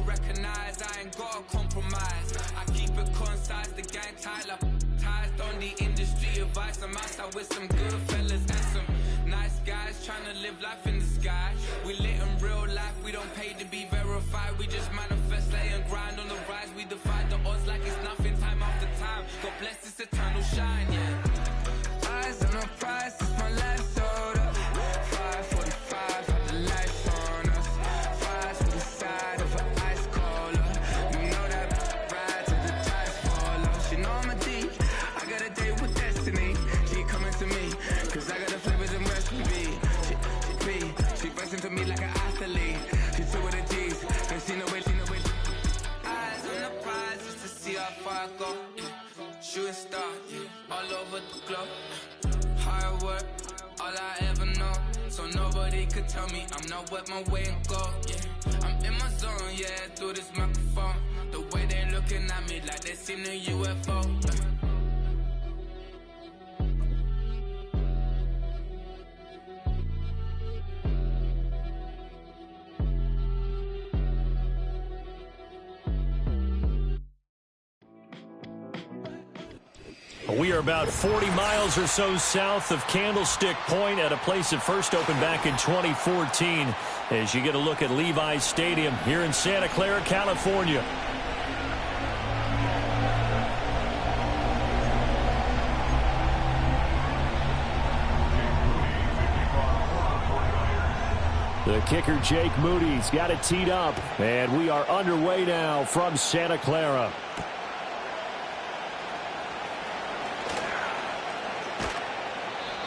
recognize I ain't gotta compromise. I keep it concise, the gang tight like ties. On the industry advice, I'm outside with some good fellas and some nice guys trying to live life in the sky. We lit in real life, we don't pay to be verified. We just manifest, lay and grind on the rise. We defy the odds like it's nothing, time after time. God bless this eternal shine, yeah. Eyes on the prize, it's my life sold up. 5:45, have the lights on us. Fries to the side of an ice cola. You know that ride till the tides fall off. She know I'm a D, I got a date with destiny. She coming to me, cause I got the flavors and recipe. She bustin' to me like an athlete. She two with the G's, and she know it. Eyes on the prize just to see how far I go. Yeah. Shooting star, yeah. All over the globe. Hard work, all I ever know. So nobody could tell me I'm not wet my way and go. Yeah, I'm in my zone, yeah, through this microphone. The way they looking at me like they seen a UFO. We are about 40 miles or so south of Candlestick Point at a place that first opened back in 2014 as you get a look at Levi's Stadium here in Santa Clara, California. The kicker, Jake Moody's got it teed up, and we are underway now from Santa Clara.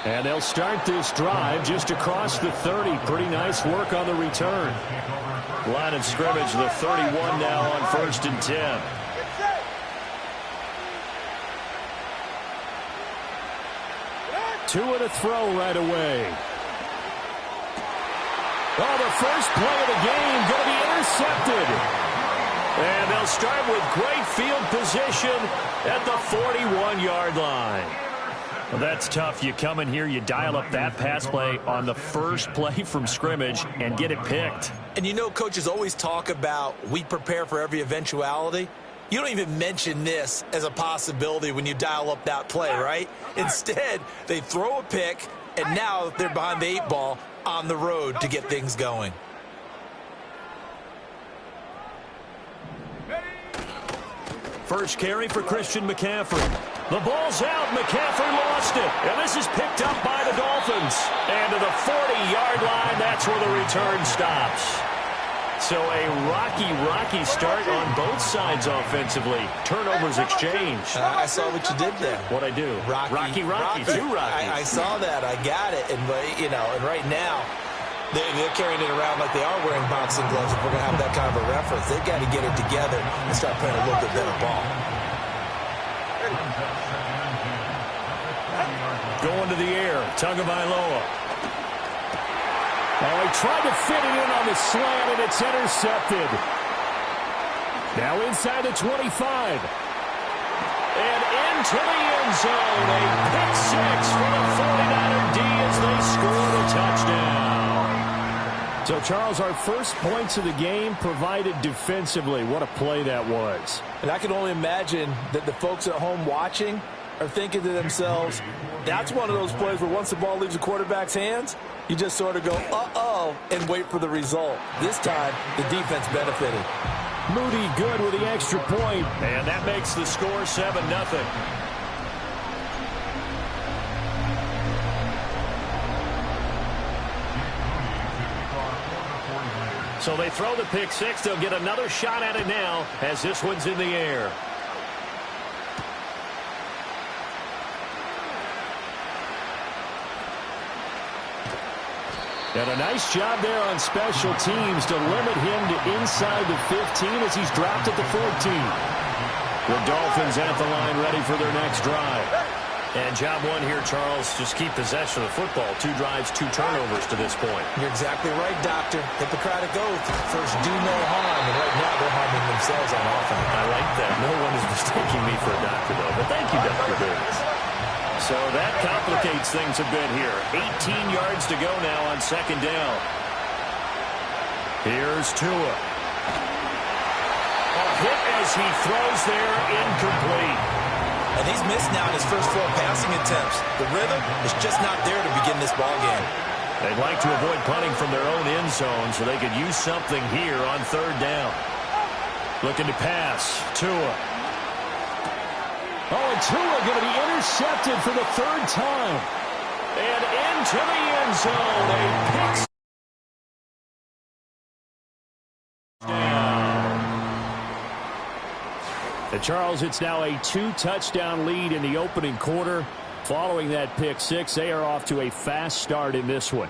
And they'll start this drive just across the 30. Pretty nice work on the return. Line of scrimmage, the 31 now on 1st and 10. Two and a throw right away. Oh, the first play of the game going to be intercepted. And they'll start with great field position at the 41-yard line. Well, that's tough. You come in here, you dial up that pass play on the first play from scrimmage and get it picked. And you know, coaches always talk about we prepare for every eventuality. You don't even mention this as a possibility when you dial up that play, right? Instead, they throw a pick, and now they're behind the 8 ball on the road to get things going. First carry for Christian McCaffrey. The ball's out. McCaffrey lost it. And this is picked up by the Dolphins. And to the 40-yard line, that's where the return stops. So a rocky start on both sides offensively. Turnovers exchanged. I saw what you did there. What'd I do? Rocky. Two Rockies. I saw that. I got it. And right now, they're carrying it around like they are wearing boxing gloves. If we're going to have that kind of a reference, they've got to get it together and start playing a little bit better ball. Going to the air. Tagovailoa. Oh, he tried to fit it in on the slant, and it's intercepted. Now inside the 25. And into the end zone. A pick six for the 49er D as they scored a touchdown. So, Charles, our first points of the game provided defensively. What a play that was. And I can only imagine that the folks at home watching are thinking to themselves, that's one of those plays where once the ball leaves the quarterback's hands, you just sort of go, uh-oh, and wait for the result. This time, the defense benefited. Moody good with the extra point, and that makes the score 7-0. So they throw the pick six. They'll get another shot at it now as this one's in the air. And a nice job there on special teams to limit him to inside the 15 as he's dropped at the 14. The Dolphins at the line ready for their next drive. And job one here, Charles, just keep possession of the football. 2 drives, 2 turnovers to this point. You're exactly right, Doctor. Hippocratic oath. First, do no harm. And right now, they're harming themselves on offense. I like that. No one is mistaking me for a doctor, though. But thank you, Dr. Davis. So that complicates things a bit here. 18 yards to go now on second down. Here's Tua. as he throws there, incomplete. And he's missed now in his first 4 passing attempts. The rhythm is just not there to begin this ball game. They'd like to avoid punting from their own end zone so they could use something here on 3rd down. Looking to pass. Tua. Oh, and Tua going to be intercepted for the 3rd time. And into the end zone. A pick. Charles, it's now a 2-touchdown lead in the opening quarter. Following that pick 6, they are off to a fast start in this one.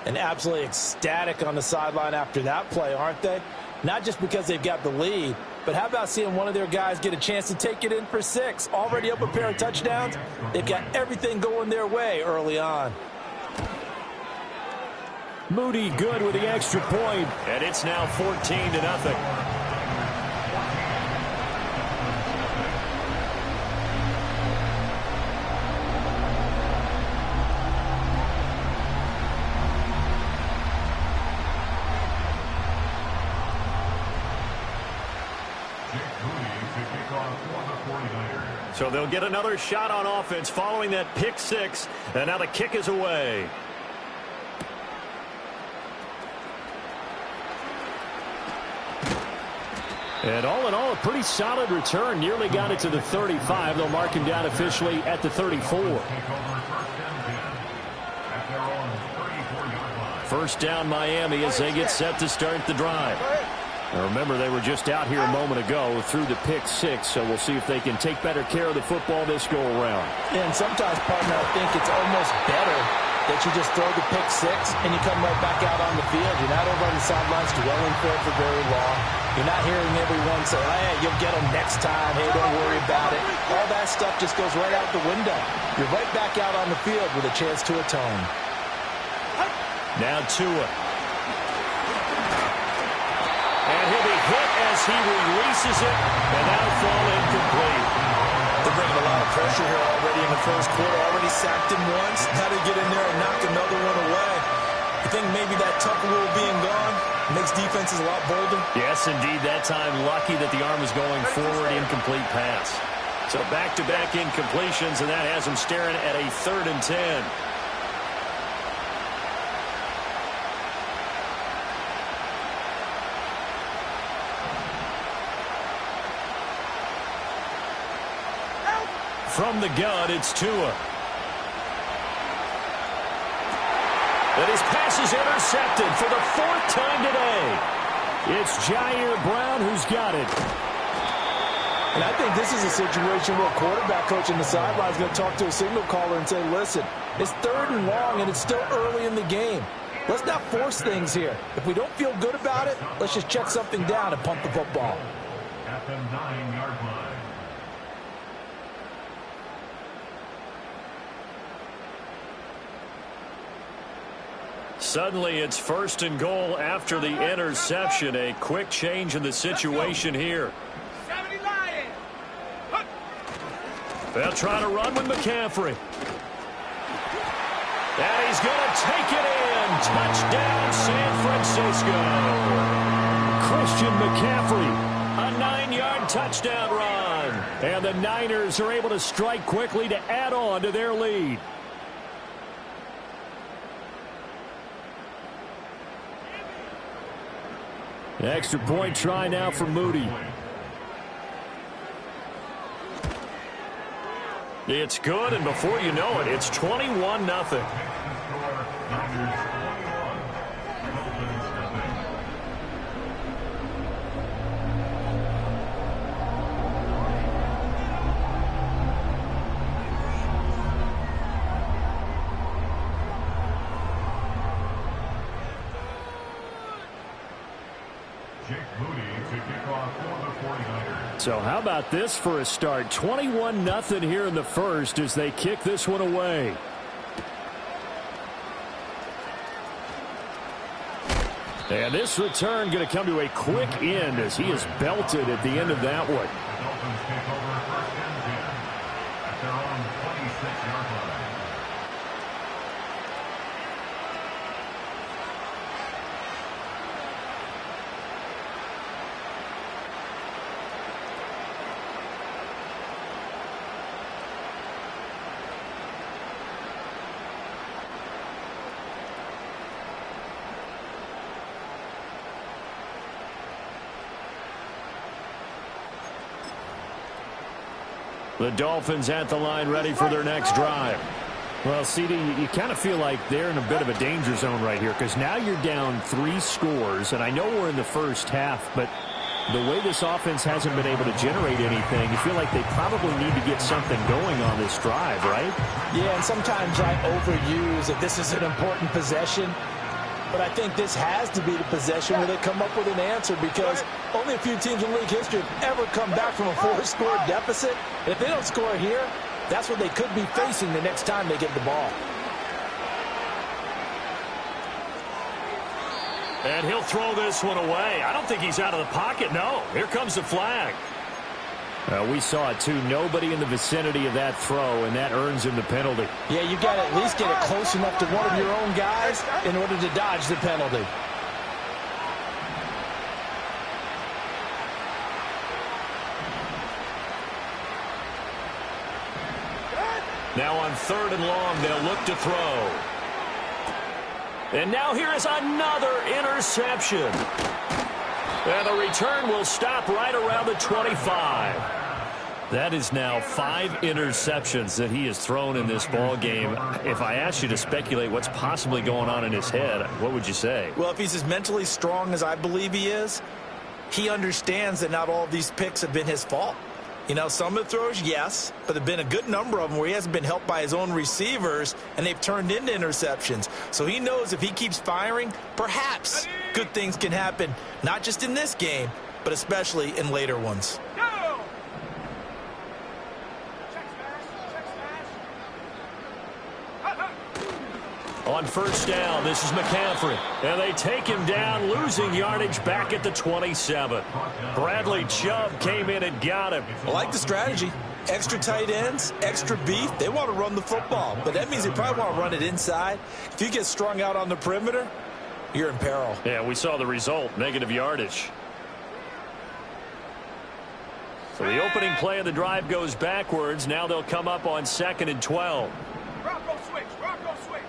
And absolutely ecstatic on the sideline after that play, aren't they? Not just because they've got the lead, but how about seeing one of their guys get a chance to take it in for 6? Already up a pair of touchdowns. They've got everything going their way early on. Moody good with the extra point, and it's now 14-0. So they'll get another shot on offense following that pick 6, and now the kick is away. And all in all, a pretty solid return. Nearly got it to the 35. They'll mark him down officially at the 34. First down Miami as they get set to start the drive. Now remember, they were just out here a moment ago through the pick 6, so we'll see if they can take better care of the football this go-around. Yeah, and sometimes, partner, I think it's almost better that you just throw the pick 6 and you come right back out on the field. You're not over on the sidelines dwelling for it for very long. You're not hearing everyone say, hey, you'll get them next time. Hey, don't worry about it. All that stuff just goes right out the window. You're right back out on the field with a chance to atone. Now Tua. And he'll be hit as he releases it, and that'll fall incomplete. They're bringing a lot of pressure here already in the first quarter. Already sacked him once. Now to get in there and knock another one away. I think maybe that Tucker rule being gone makes defenses a lot bolder. Yes, indeed. That time, lucky that the arm was going forward, incomplete pass. So back-to-back incompletions, and that has him staring at a 3rd and 10. From the gun, it's Tua. And his pass is intercepted for the 4th time today. It's Jair Brown who's got it. And I think this is a situation where a quarterback coach on the sideline is going to talk to a signal caller and say, listen, it's 3rd and long and it's still early in the game. Let's not force things here. If we don't feel good about it, let's just check something down and punt the football. At the 9-yard line. Suddenly, it's 1st and goal after the interception. A quick change in the situation here. They'll try to run with McCaffrey. And he's going to take it in. Touchdown, San Francisco. Christian McCaffrey, a 9-yard touchdown run. And the Niners are able to strike quickly to add on to their lead. Extra point try now for Moody. It's good, and before you know it, it's 21-0. So how about this for a start? 21-0 here in the first as they kick this one away. And this return going to come to a quick end as he is belted at the end of that one. The Dolphins take over 1st and 10 at their own 26-yard line. The Dolphins at the line ready for their next drive. Well, CD, you kind of feel like they're in a bit of a danger zone right here because now you're down 3 scores, and I know we're in the first half, but the way this offense hasn't been able to generate anything, you feel like they probably need to get something going on this drive, right? Yeah, and sometimes I overuse that this is an important possession, but I think this has to be the possession where they come up with an answer because only a few teams in league history have ever come back from a 4-score deficit. And if they don't score here, that's what they could be facing the next time they get the ball. And he'll throw this one away. I don't think he's out of the pocket. No, here comes the flag. We saw it, too. Nobody in the vicinity of that throw, and that earns him the penalty. Yeah, you got to at least get it close enough to one of your own guys in order to dodge the penalty. Now on 3rd and long, they'll look to throw. And now here is another interception. And the return will stop right around the 25. That is now 5 interceptions that he has thrown in this ball game. If I asked you to speculate what's possibly going on in his head, what would you say? Well, if he's as mentally strong as I believe he is, he understands that not all of these picks have been his fault. You know, some of the throws, yes, but there have been a good number of them where he hasn't been helped by his own receivers, and they've turned into interceptions. So he knows if he keeps firing, perhaps good things can happen, not just in this game, but especially in later ones. On 1st down, this is McCaffrey. And they take him down, losing yardage back at the 27. Bradley Chubb came in and got him. I like the strategy. Extra tight ends, extra beef. They want to run the football, but that means they probably want to run it inside. If you get strung out on the perimeter, you're in peril. Yeah, we saw the result, negative yardage. So the opening play of the drive goes backwards. Now they'll come up on 2nd and 12. Rocco switch, Rocco switch.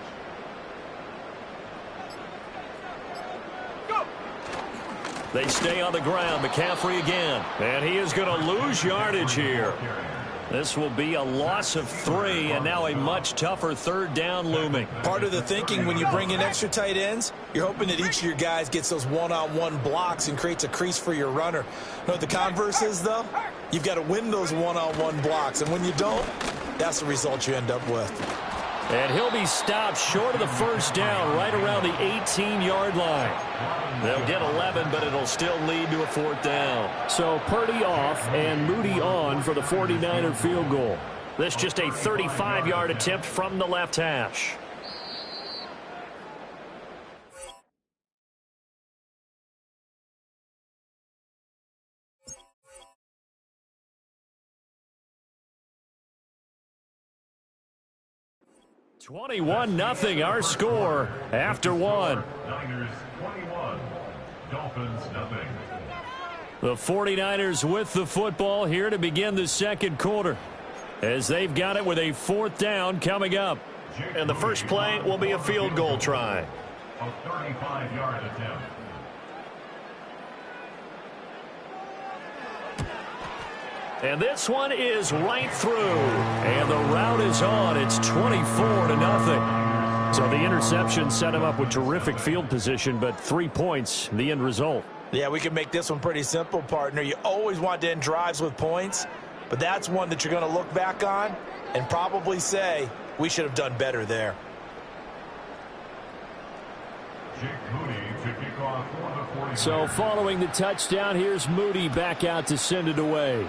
They stay on the ground. McCaffrey again. And he is going to lose yardage here. This will be a loss of 3, and now a much tougher 3rd down looming. Part of the thinking when you bring in extra tight ends, you're hoping that each of your guys gets those one-on-one blocks and creates a crease for your runner. You know what the converse is, though? You've got to win those one-on-one blocks, and when you don't, that's the result you end up with. And he'll be stopped short of the 1st down right around the 18-yard line. They'll get 11, but it'll still lead to a 4th down. So Purdy off and Moody on for the 49er field goal. This just a 35-yard attempt from the left hash. $21-0 our score after 1. Niners 21, Dolphins nothing. The 49ers with the football here to begin the 2nd quarter, as they've got it with a 4th down coming up. And the first play will be a field goal try. A 35-yard attempt. And this one is right through. And the route is on. It's 24-0. So the interception set him up with terrific field position, but 3 points, the end result. Yeah, we can make this one pretty simple, partner. You always want to end drives with points, but that's one that you're going to look back on and probably say, we should have done better there. So following the touchdown, here's Moody back out to send it away.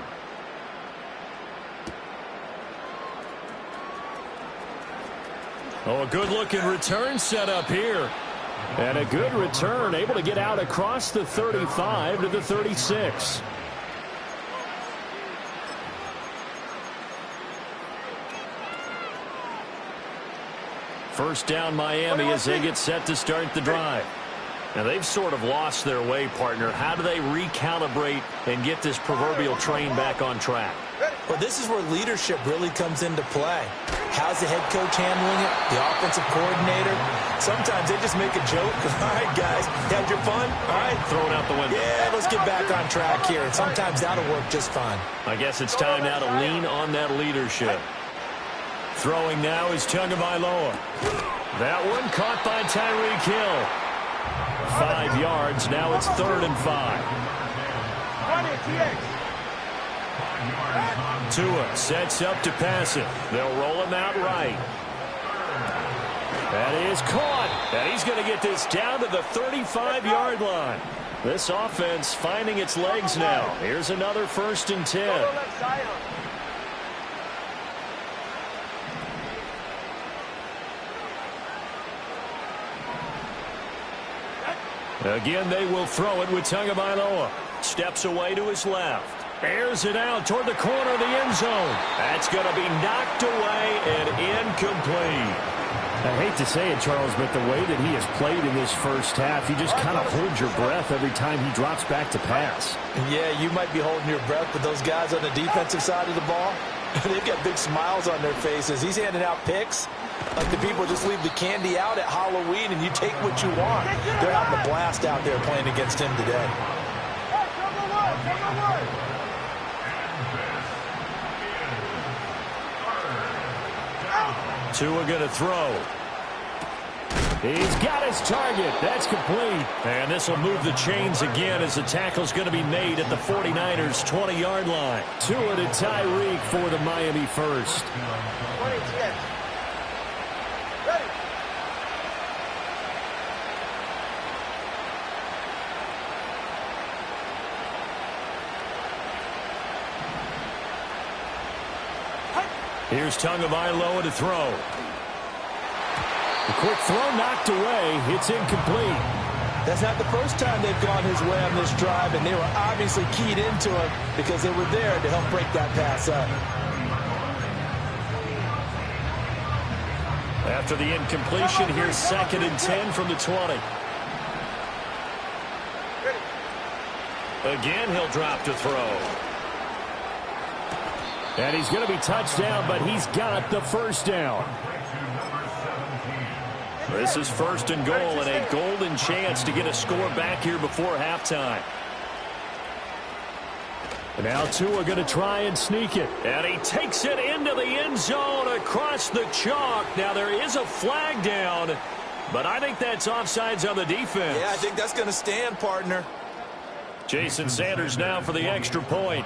Oh, a good-looking return set up here. And a good return, able to get out across the 35 to the 36. First down Miami as they get set to start the drive. Now they've sort of lost their way, partner. How do they recalibrate and get this proverbial train back on track? Well, this is where leadership really comes into play. How's the head coach handling it? The offensive coordinator? Sometimes they just make a joke. All right, guys, had your fun? All right. Throw it out the window. Yeah, let's get back on track here. And sometimes that'll work just fine. I guess it's time now to lean on that leadership. Throwing now is Tagovailoa. That one caught by Tyreek Hill. 5 yards. Now it's 3rd and 5. Tua sets up to pass it. They'll roll him out right. That is caught. And he's going to get this down to the 35-yard line. This offense finding its legs now. Here's another 1st and 10. Again, they will throw it with Tagovailoa. Steps away to his left. Airs it out toward the corner of the end zone. That's going to be knocked away and incomplete. I hate to say it, Charles, but the way that he has played in this first half, you just kind of hold your breath every time he drops back to pass. Yeah, you might be holding your breath, but those guys on the defensive side of the ball, they've got big smiles on their faces. He's handing out picks like the people just leave the candy out at Halloween and you take what you want. They're having a blast out there playing against him today. Tua going to throw. He's got his target. That's complete. And this will move the chains again as the tackle's going to be made at the 49ers' 20-yard line. Tua to Tyreek for the Miami first. Here's Tagovailoa to throw. The quick throw knocked away. It's incomplete. That's not the first time they've gone his way on this drive, and they were obviously keyed into him because they were there to help break that pass up. After the incompletion, here's 2nd and 10 from the 20. Again, he'll drop to throw. And he's going to be touched down, but he's got the first down. This is 1st and goal and a golden chance to get a score back here before halftime. And now Tua going to try and sneak it. And he takes it into the end zone across the chalk. Now there is a flag down, but I think that's offsides on the defense. Yeah, I think that's going to stand, partner. Jason Sanders now for the extra point.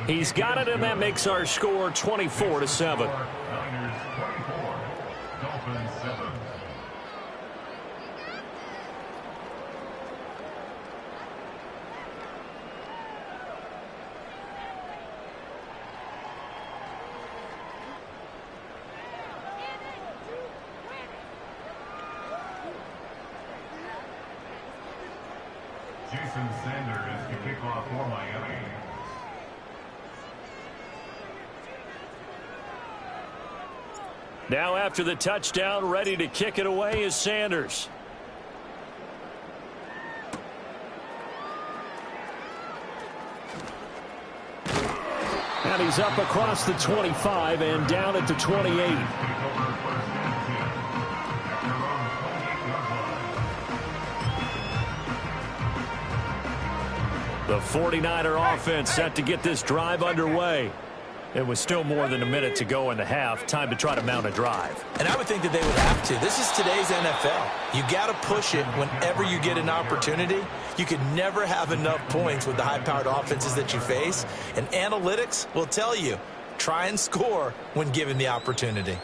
He's got it, and that makes our score 24-7. Niners 24, Dolphins 7. Jason Sanders to kick off for Miami. Now after the touchdown, ready to kick it away is Sanders. And he's up across the 25 and down at the 28. The 49er offense set to get this drive underway. It was still more than a minute to go in the half. Time to try to mount a drive. And I would think that they would have to. This is today's NFL. You got to push it whenever you get an opportunity. You could never have enough points with the high-powered offenses that you face. And analytics will tell you, try and score when given the opportunity.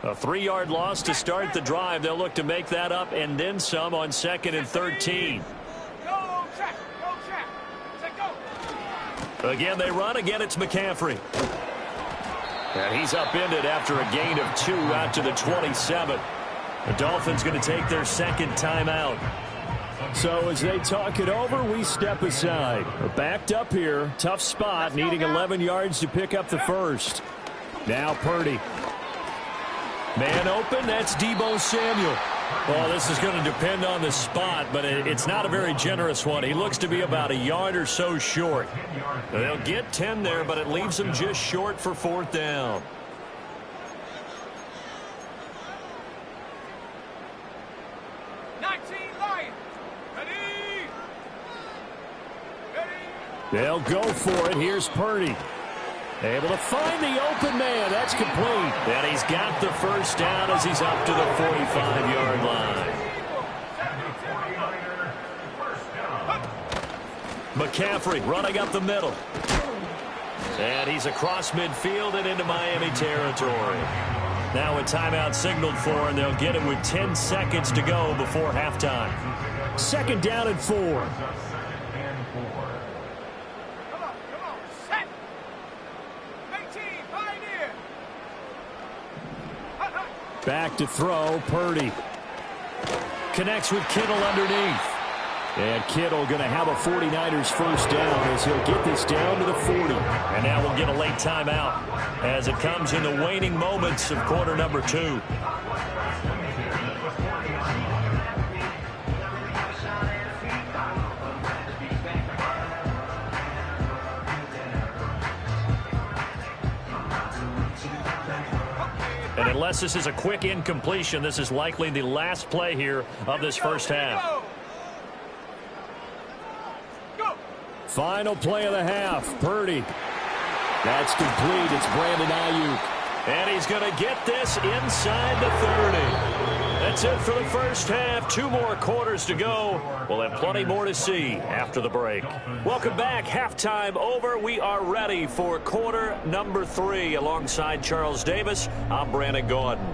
A 3-yard loss to start the drive. They'll look to make that up and then some on 2nd and 13. Go, check. Again, they run. Again, it's McCaffrey. And he's upended after a gain of 2 out to the 27. The Dolphins going to take their 2nd timeout. So as they talk it over, we step aside. We're backed up here. Tough spot, needing 11 yards to pick up the first. Now Purdy. Man open, that's Deebo Samuel. Well, this is going to depend on the spot, but it's not a very generous one. He looks to be about a yard or so short. They'll get 10 there, but it leaves them just short for 4th down. They'll go for it. Here's Purdy. Able to find the open man. That's complete. And he's got the first down as he's up to the 45-yard line. McCaffrey running up the middle. And he's across midfield and into Miami territory. Now a timeout signaled for, and they'll get it with 10 seconds to go before halftime. 2nd down and 4. Back to throw, Purdy. Connects with Kittle underneath. And Kittle going to have a 49ers first down as he'll get this down to the 40. And now we'll get a late timeout as it comes in the waning moments of quarter number 2. And unless this is a quick incompletion, this is likely the last play here of this first half. Final play of the half. Purdy. That's complete. It's Brandon Ayuk. And he's going to get this inside the 30. That's it for the first half. 2 more quarters to go. We'll have plenty more to see after the break. Welcome back. Halftime over. We are ready for quarter number 3. Alongside Charles Davis, I'm Brandon Gordon.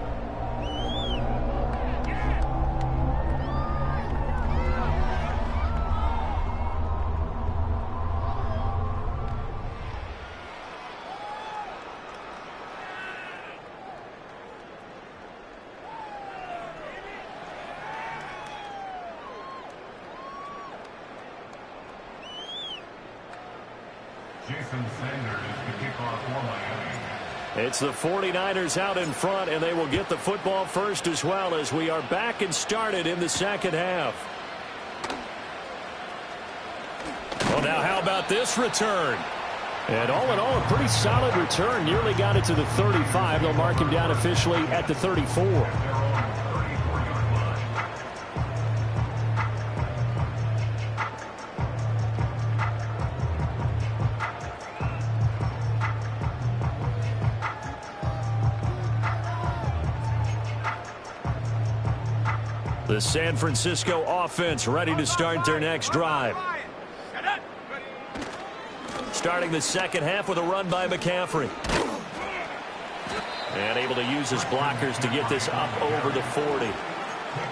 It's the 49ers out in front, and they will get the football first as well as we are back and started in the second half. Well, now how about this return? And all in all, a pretty solid return. Nearly got it to the 35. They'll mark him down officially at the 34. The San Francisco offense ready to start their next drive. Starting the second half with a run by McCaffrey. And able to use his blockers to get this up over the 40.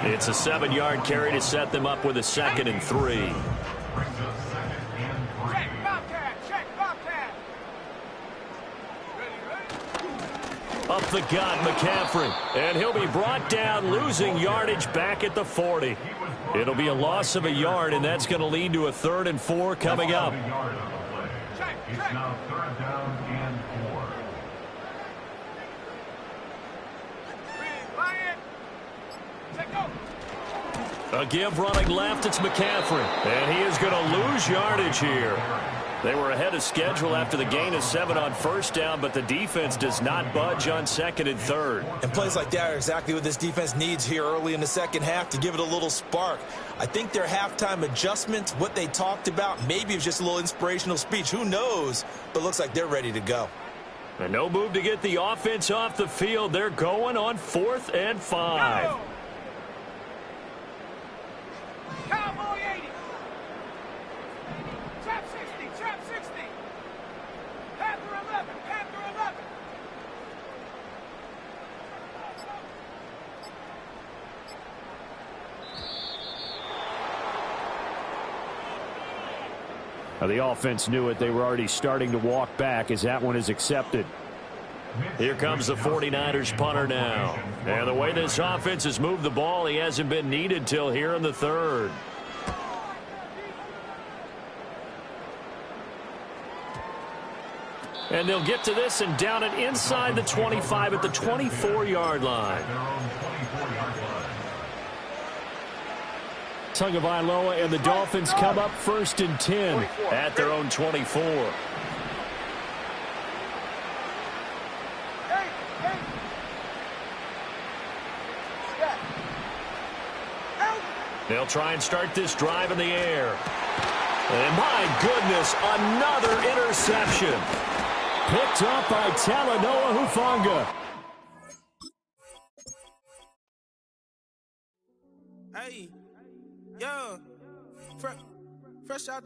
It's a 7-yard carry to set them up with a 2nd and 3. Up the gut, McCaffrey. And he'll be brought down, losing yardage back at the 40. It'll be a loss of a yard, and that's going to lead to a 3rd and 4 coming up. It's now 3rd down and 4. A give running left, it's McCaffrey. And he is going to lose yardage here. They were ahead of schedule after the gain of 7 on first down, but the defense does not budge on 2nd and 3rd. And plays like that are exactly what this defense needs here early in the second half to give it a little spark. I think their halftime adjustments, what they talked about, maybe it was just a little inspirational speech. Who knows? But looks like they're ready to go. And no move to get the offense off the field. They're going on 4th and 5. Go! Cowboy 80. Trap 60, trap 60. Panther 11, Panther 11. Now the offense knew it. They were already starting to walk back as that one is accepted. Here comes the 49ers punter now. And the way this offense has moved the ball, he hasn't been needed till here in the 3rd. And they'll get to this and down it inside the 25 at the 24-yard line. Tagovailoa and the Dolphins come up 1st and 10 at their own 24. They'll try and start this drive in the air. And my goodness, another interception. Picked up by Talanoa Hufanga. Hey, yeah, fresh out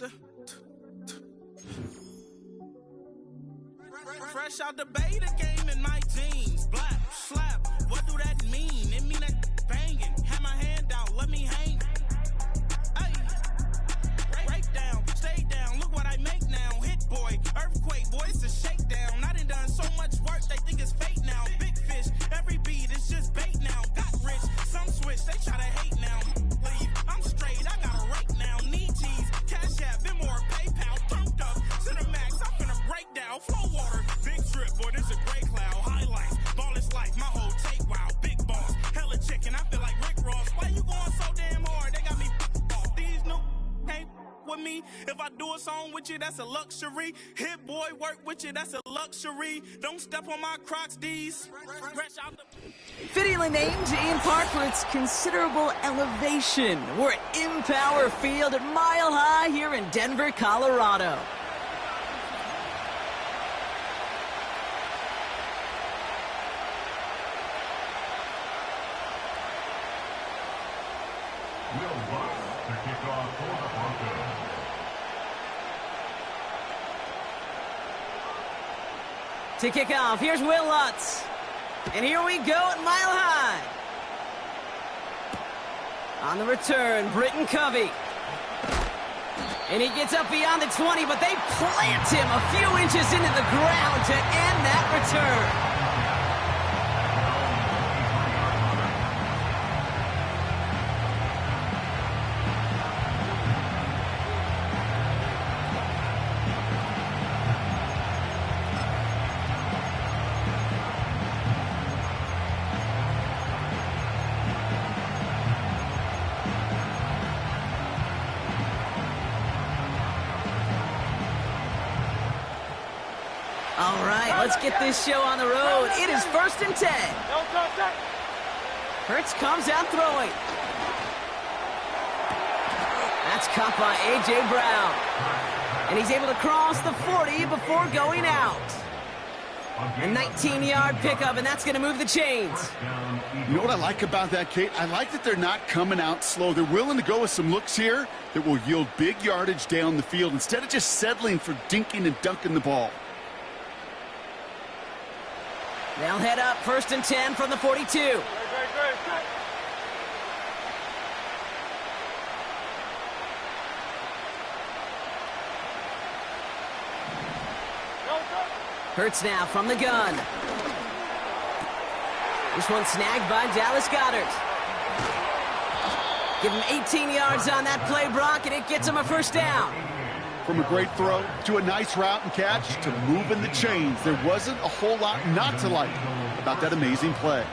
the beta game in my jeans. Black slap, what do that mean? It mean that banging. Have my hand out, let me hang. Hey, break down, stay down. Look what I make now. Hit boy, earthquake, boy, it's a shakedown. I done so much work, they think it's fake now. Big fish, every beat is just bait now. Got rich, some switch, they try to hate now. Leave, I'm straight, I got a rake now. Need cheese, cash app, been more PayPal. Thumped up, Cinemax, I'm finna break down. Flow water, big trip, boy, this a gray cloud. Highlights, ball is life, my whole take, wow. Big boss, hella chicken, I feel like Rick Ross. Why you going so damn hard? They got me off. These new can't with me. If I do a song with you, that's a luxury. Hit boy, work with you, that's a luxury. Don't step on my Crocs, these. Fittingly named in part for its considerable elevation. We're at Empower Field at Mile High here in Denver, Colorado. Will Lutz to kick off for the Broncos. To kick off, here's Will Lutz. And here we go at Mile High. On the return, Britton Covey. And he gets up beyond the 20, but they plant him a few inches into the ground to end that return. All right, let's get this show on the road. It is 1st and 10. Hurts comes out throwing. That's caught by A.J. Brown. And he's able to cross the 40 before going out. A 19-yard pickup, and that's going to move the chains. You know what I like about that, Kate? I like that they're not coming out slow. They're willing to go with some looks here that will yield big yardage down the field instead of just settling for dinking and dunking the ball. They'll head up 1st and 10 from the 42. Hurts now from the gun. This one snagged by Dallas Goedert. Give him 18 yards on that play, Brock, and it gets him a 1st down. From a great throw to a nice route and catch to moving the chains, there wasn't a whole lot not to like about that amazing play.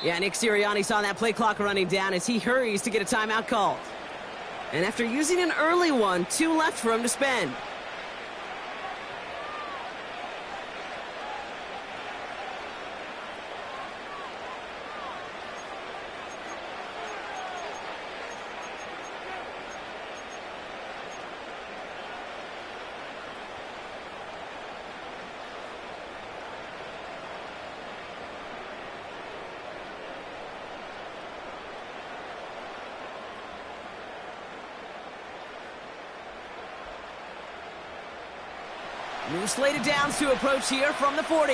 Yeah, Nick Sirianni saw that play clock running down as he hurries to get a timeout called. And after using an early one, 2 left for him to spend. New slated downs to approach here from the 40.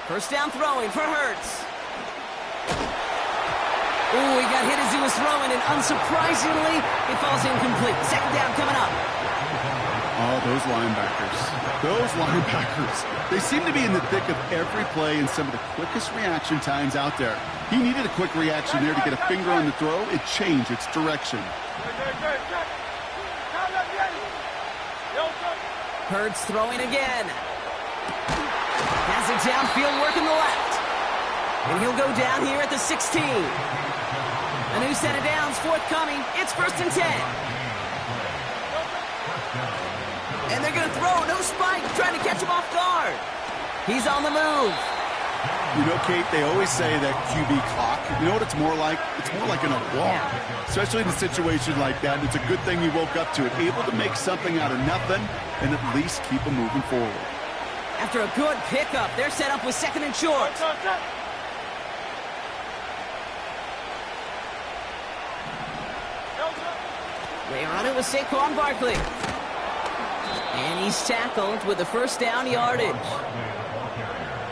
First down throwing for Hurts. Ooh, he got hit as he was throwing, and unsurprisingly, it falls incomplete. Second down coming up. Oh, those linebackers. Those linebackers. They seem to be in the thick of every play and some of the quickest reaction times out there. He needed a quick reaction there to get a finger on the throw. It changed its direction. Hurts throwing again. Has it downfield, working the left. And he'll go down here at the 16. A new set of downs forthcoming. It's 1st and 10. And they're going to throw. No spike. Trying to catch him off guard. He's on the move. You know, Kate, they always say that QB clock. You know what it's more like? It's more like in a walk. Especially in a situation like that. It's a good thing you woke up to it. Able to make something out of nothing and at least keep them moving forward. After a good pickup, they're set up with 2nd and short. They run it with Saquon Barkley. And he's tackled with the first down yardage.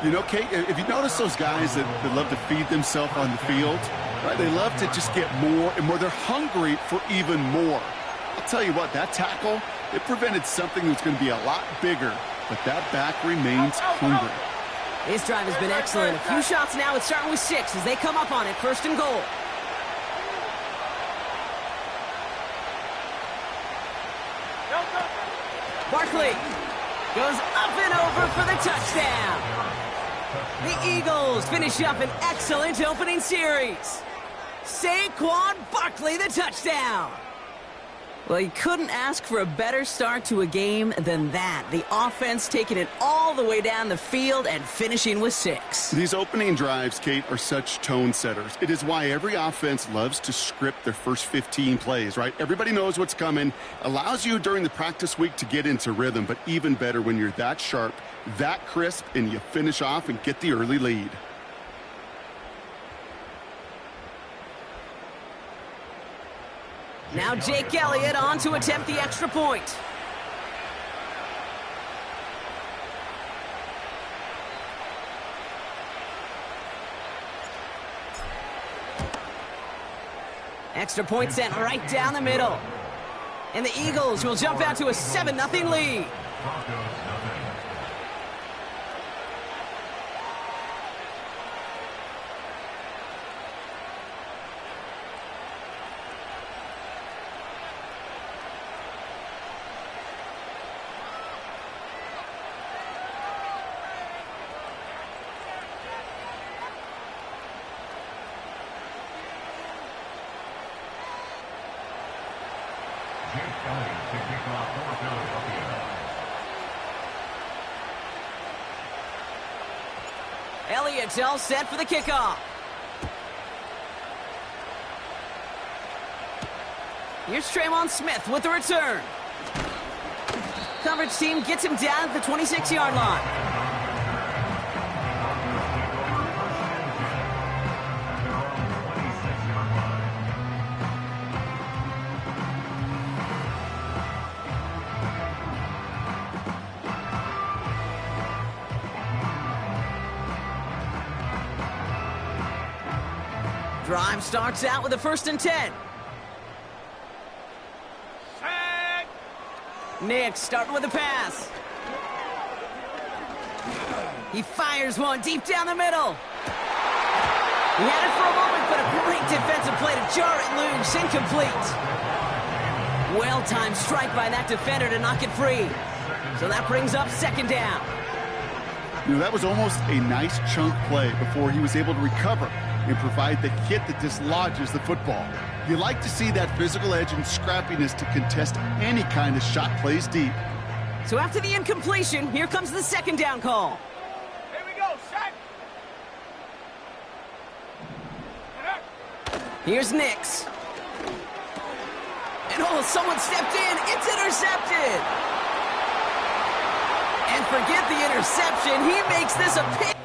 You know, Kate, if you notice those guys that love to feed themselves on the field, right? They love to just get more and more. They're hungry for even more. I'll tell you what, that tackle, it prevented something that's going to be a lot bigger, but that back remains hungry. This drive has been excellent. A few shots now. It's starting with 6 as they come up on it. 1st and goal. Barkley goes up and over for the touchdown. The Eagles finish up an excellent opening series. Saquon Barkley, the touchdown. Well, you couldn't ask for a better start to a game than that. The offense taking it all the way down the field and finishing with 6. These opening drives, Kate, are such tone setters. It is why every offense loves to script their first 15 plays, right? Everybody knows what's coming. Allows you during the practice week to get into rhythm, but even better when you're that sharp, that crisp, and you finish off and get the early lead. Now Jake Elliott on to attempt the extra point. Extra point sent right down the middle. And the Eagles will jump out to a 7-0 lead. Elliott's all set for the kickoff. Here's Tremon Smith with the return. Coverage team gets him down at the 26-yard line. Drive starts out with a 1st and 10. Nick starting with a pass. He fires one deep down the middle. He had it for a moment, but a great defensive play to jar it loose. Incomplete. Well-timed strike by that defender to knock it free. So that brings up 2nd down. You know, that was almost a nice chunk play before he was able to recover and provide the hit that dislodges the football. You like to see that physical edge and scrappiness to contest any kind of shot plays deep. So after the incompletion, here comes the 2nd down call. Here we go, shot. Here's Nix. And oh, someone stepped in. It's intercepted. And forget the interception. He makes this a pick.